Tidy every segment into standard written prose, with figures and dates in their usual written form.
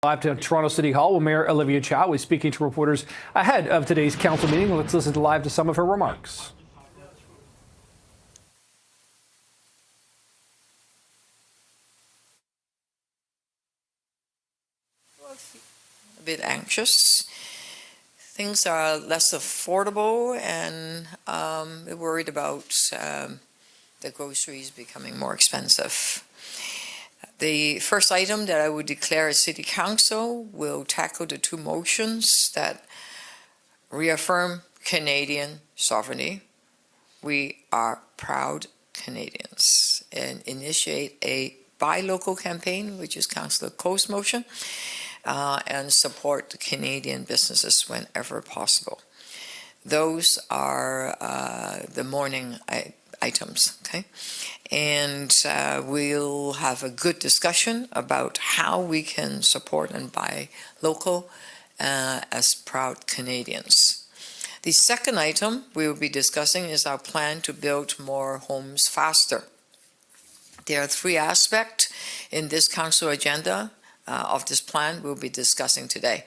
Live to Toronto City Hall, where Mayor Olivia Chow is speaking to reporters ahead of today's council meeting. Let's listen live to some of her remarks. A bit anxious. Things are less affordable, and we're worried about the groceries becoming more expensive. The first item that I would declare as City Council will tackle the two motions that reaffirm Canadian sovereignty. We are proud Canadians, and initiate a buy local campaign, which is Councillor Coe's motion, and support Canadian businesses whenever possible. Those are the morning items, okay? And we'll have a good discussion about how we can support and buy local as proud Canadians. The second item we will be discussing is our plan to build more homes faster. There are three aspects in this council agenda of this plan we'll be discussing today.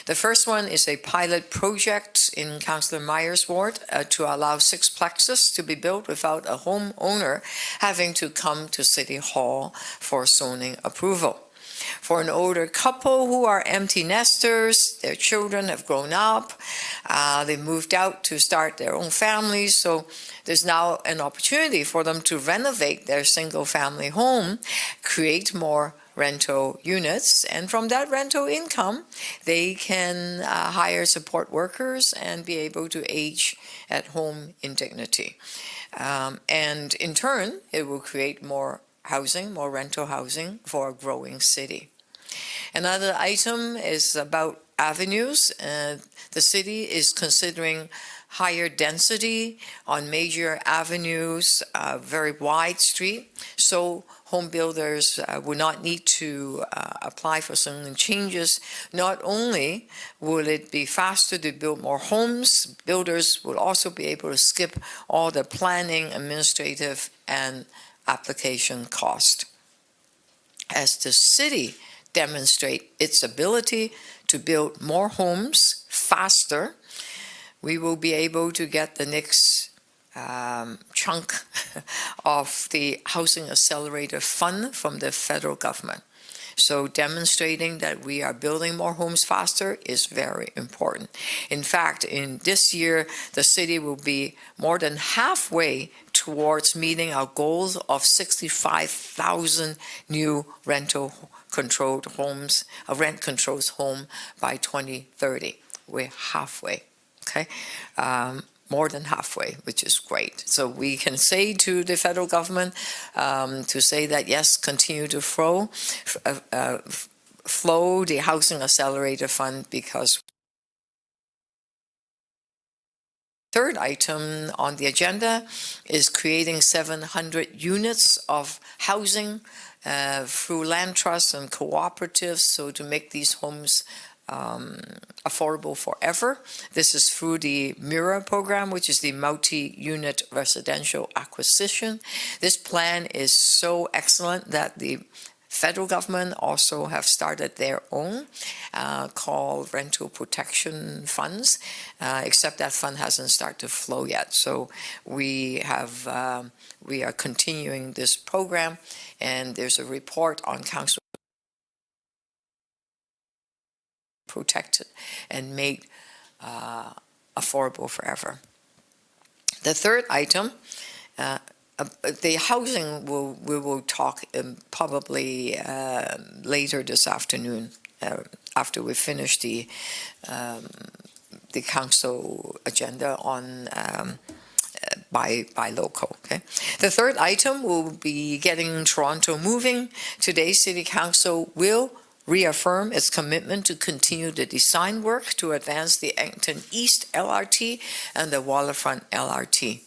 The first one is a pilot project in Councillor Meyer's ward to allow 6 plexes to be built without a homeowner having to come to City Hall for zoning approval. For an older couple who are empty nesters, their children have grown up, they moved out to start their own families, so there's now an opportunity for them to renovate their single-family home, create more rental units, and from that rental income, they can hire support workers and be able to age at home in dignity. And in turn, it will create more housing, more rental housing for a growing city. Another item is about avenues. The city is considering higher density on major avenues, very wide street, so home builders will not need to apply for certain changes. Not only will it be faster to build more homes, builders will also be able to skip all the planning, administrative, and application cost. As the city demonstrate its ability to build more homes faster, we will be able to get the next chunk of the Housing Accelerator Fund from the federal government. So demonstrating that we are building more homes faster is very important. In fact, in this year, the city will be more than halfway towards meeting our goals of 65,000 new rent-controlled homes by 2030. We're halfway, okay? More than halfway, which is great. So we can say to the federal government to say that, yes, continue to flow the Housing Accelerator Fund, because third item on the agenda is creating 700 units of housing through land trusts and cooperatives, so to make these homes affordable forever. This is through the MIRA program, which is the multi-unit residential acquisition. This plan is so excellent that the federal government also have started their own called rental protection funds, except that fund hasn't started to flow yet. So we are continuing this program, and there's a report on council protected and made affordable forever. The third item, the housing, we will talk probably later this afternoon after we finish the council agenda on by local. Okay. The third item will be getting Toronto moving. Today's City Council will reaffirm its commitment to continue the design work to advance the Eglinton East LRT and the Waterfront LRT.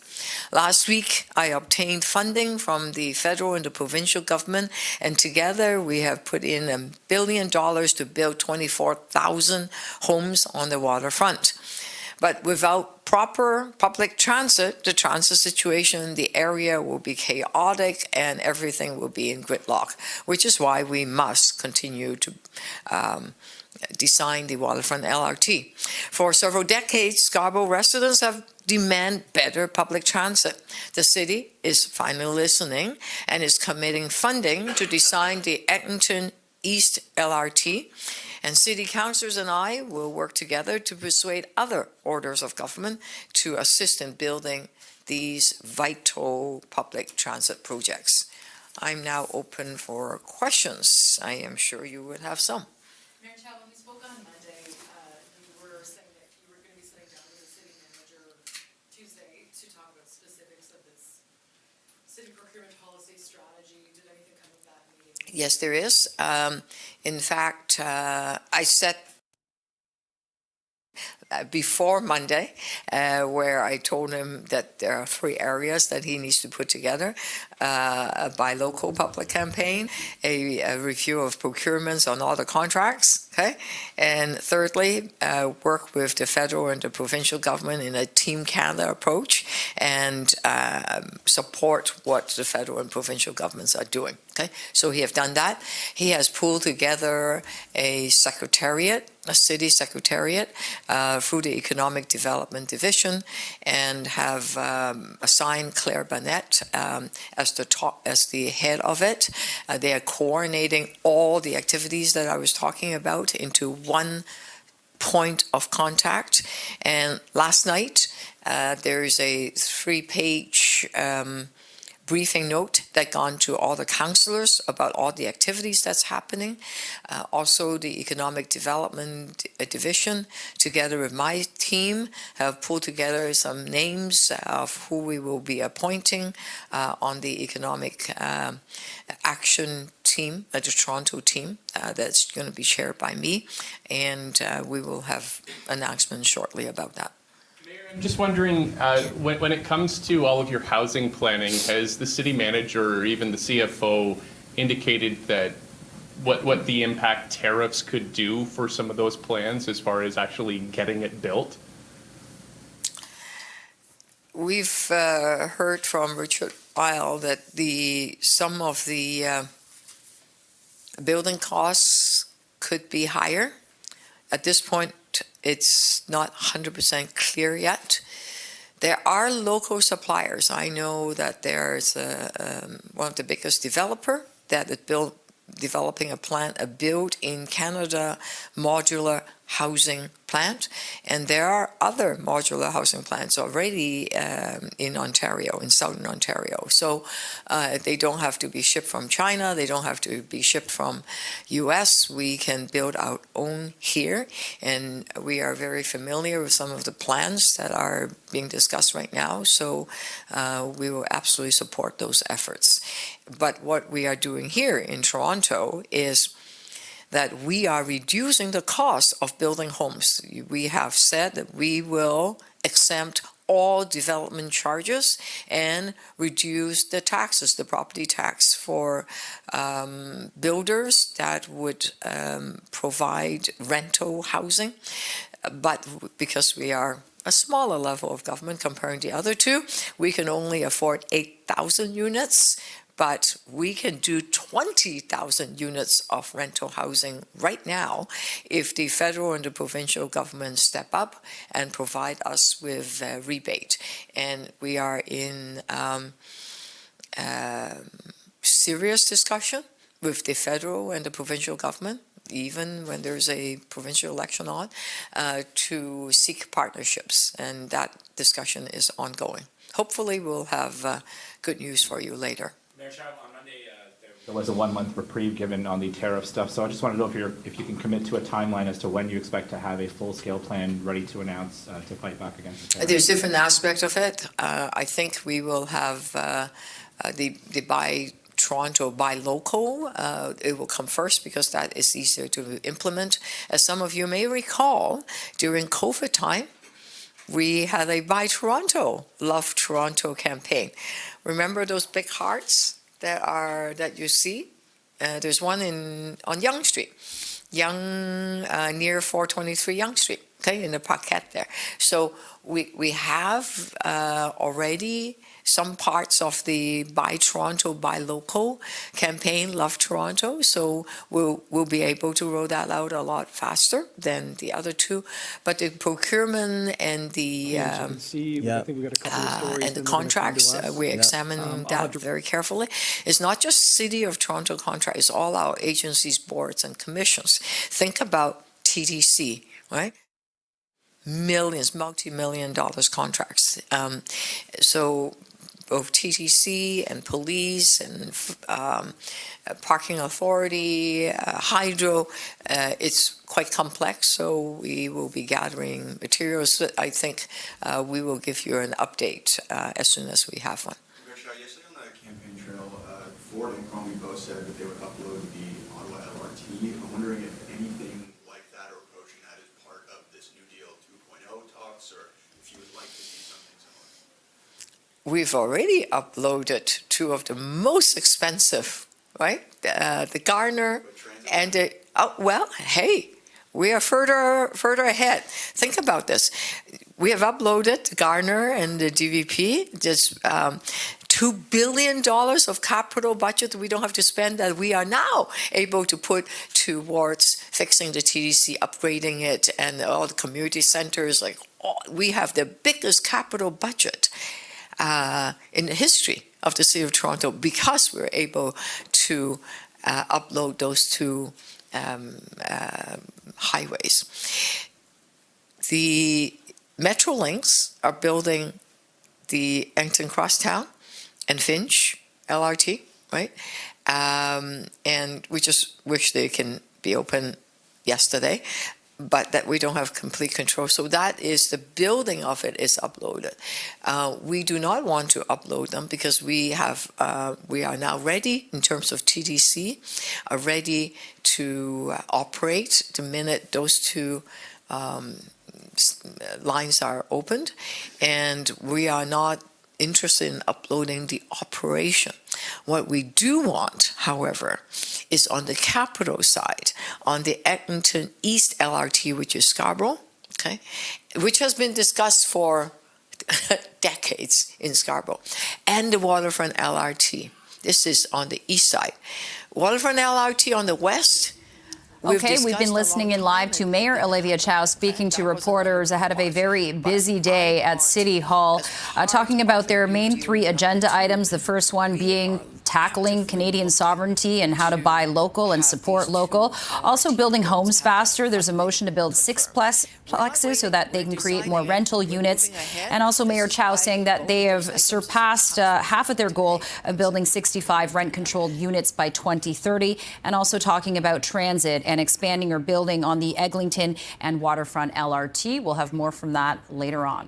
Last week, I obtained funding from the federal and the provincial government, and together we have put in $1 billion to build 24,000 homes on the waterfront. But without proper public transit, the transit situation in the area will be chaotic and everything will be in gridlock, which is why we must continue to design the waterfront LRT. For several decades, Scarborough residents have demanded better public transit. The city is finally listening and is committing funding to design the Eglinton East LRT. And city councillors and I will work together to persuade other orders of government to assist in building these vital public transit projects. I'm now open for questions. I am sure you would have some. Mayor Chow, when we spoke on Monday, you were saying that you were going to be sitting down with the city manager Tuesday to talk about specifics of this city procurement policy strategy. Did anything come of that meeting? Yes, there is. In fact, I set before Monday, where I told him that there are 3 areas that he needs to put together: a buy local public campaign, a review of procurements on all the contracts, okay, and thirdly, work with the federal and the provincial government in a Team Canada approach and support what the federal and provincial governments are doing. Okay, so he has done that. He has pulled together a secretariat, a city secretariat, through the Economic Development Division, and have assigned Claire Burnett as the head of it. They are coordinating all the activities that I was talking about into one point of contact. And last night, there is a 3-page briefing note that gone to all the councillors about all the activities that's happening. Also, the Economic Development Division, together with my team, have pulled together some names of who we will be appointing on the Economic Action team, the Toronto team, that's going to be chaired by me, and we will have announcements shortly about that. I'm just wondering, when it comes to all of your housing planning, has the city manager or even the CFO indicated that what the impact tariffs could do for some of those plans as far as actually getting it built? We've heard from Richard Weil that some of the building costs could be higher. At this point, it's not 100% clear yet. There are local suppliers. I know that there's one of the biggest developer that is developing a built-in-Canada modular housing plant, and there are other modular housing plants already in Ontario, in southern Ontario. So they don't have to be shipped from China, they don't have to be shipped from US. We can build our own here, and we are very familiar with some of the plans that are being discussed right now, so we will absolutely support those efforts. But what we are doing here in Toronto is that we are reducing the cost of building homes. We have said that we will exempt all development charges and reduce the taxes, the property tax for builders that would provide rental housing. But because we are a smaller level of government comparing the other two, we can only afford 8,000 units. But we can do 20,000 units of rental housing right now if the federal and the provincial government step up and provide us with a rebate. And we are in serious discussion with the federal and the provincial government, even when there's a provincial election on, to seek partnerships. And that discussion is ongoing. Hopefully we'll have good news for you later. Mayor Chow, on Monday, there was a 1-month reprieve given on the tariff stuff, so I just want to know if you can commit to a timeline as to when you expect to have a full-scale plan ready to announce to fight back against the tariff. There's different aspects of it. I think we will have the Buy Toronto, Buy Local. It will come first because that is easier to implement. As some of you may recall, during COVID time, we had a Buy Toronto, Love Toronto campaign. Remember those big hearts that you see? There's one on Yonge Street, near 423 Yonge Street. okay, in the parquet there. So we have already some parts of the Buy Toronto, Buy Local campaign, Love Toronto. So we'll be able to roll that out a lot faster than the other two. But the procurement and the As you can see, I think we got a couple of stories. and the then they're gonna come to contracts, us. we're examining that very carefully. It's not just City of Toronto contract, it's all our agencies, boards, and commissions. Think about TTC, right? Millions, multi-million dollars contracts. So both TTC and police and parking authority, hydro, it's quite complex, so we will be gathering materials. I think we will give you an update as soon as we have one. Mayor Chow, yesterday on the campaign trail, Ford and Crombie both said that they would upload the Ottawa LRT. I'm wondering if anything like that or approaching that is part of this New Deal 2.0 talks, or if you would like to see something similar. We've already uploaded two of the most expensive, right? The Garner and the, hey, we are further ahead. Think about this. We have uploaded Garner and the DVP, just $2 billion of capital budget we don't have to spend that we are now able to put towards fixing the TDC, upgrading it, and all the community centers. We have the biggest capital budget in the history of the City of Toronto because we're able to upload those two highways. The Metrolinx are building the Eglinton Crosstown and Finch LRT, right? And we just wish they can be open yesterday, but that we don't have complete control. So that is, the building of it is uploaded. We do not want to upload them because we are now ready in terms of TDC, are ready to operate the minute those two lines are opened, and we are not interested in uploading the operation. What we do want, however, is on the capital side, on the Eglinton East LRT, which is Scarborough, okay, which has been discussed for decades in Scarborough, and the Waterfront LRT. This is on the east side. Waterfront LRT on the west. We've been listening in live to Mayor Olivia Chow speaking to reporters ahead of a very busy day at City Hall, talking about their main three agenda items. The first one being tackling Canadian sovereignty and how to buy local and support local. Also building homes faster. There's a motion to build 6 plexes so that they can create more rental units. And also Mayor Chow saying that they have surpassed half of their goal of building 65 rent-controlled units by 2030. And also talking about transit and expanding or building on the Eglinton and Waterfront LRT. We'll have more from that later on.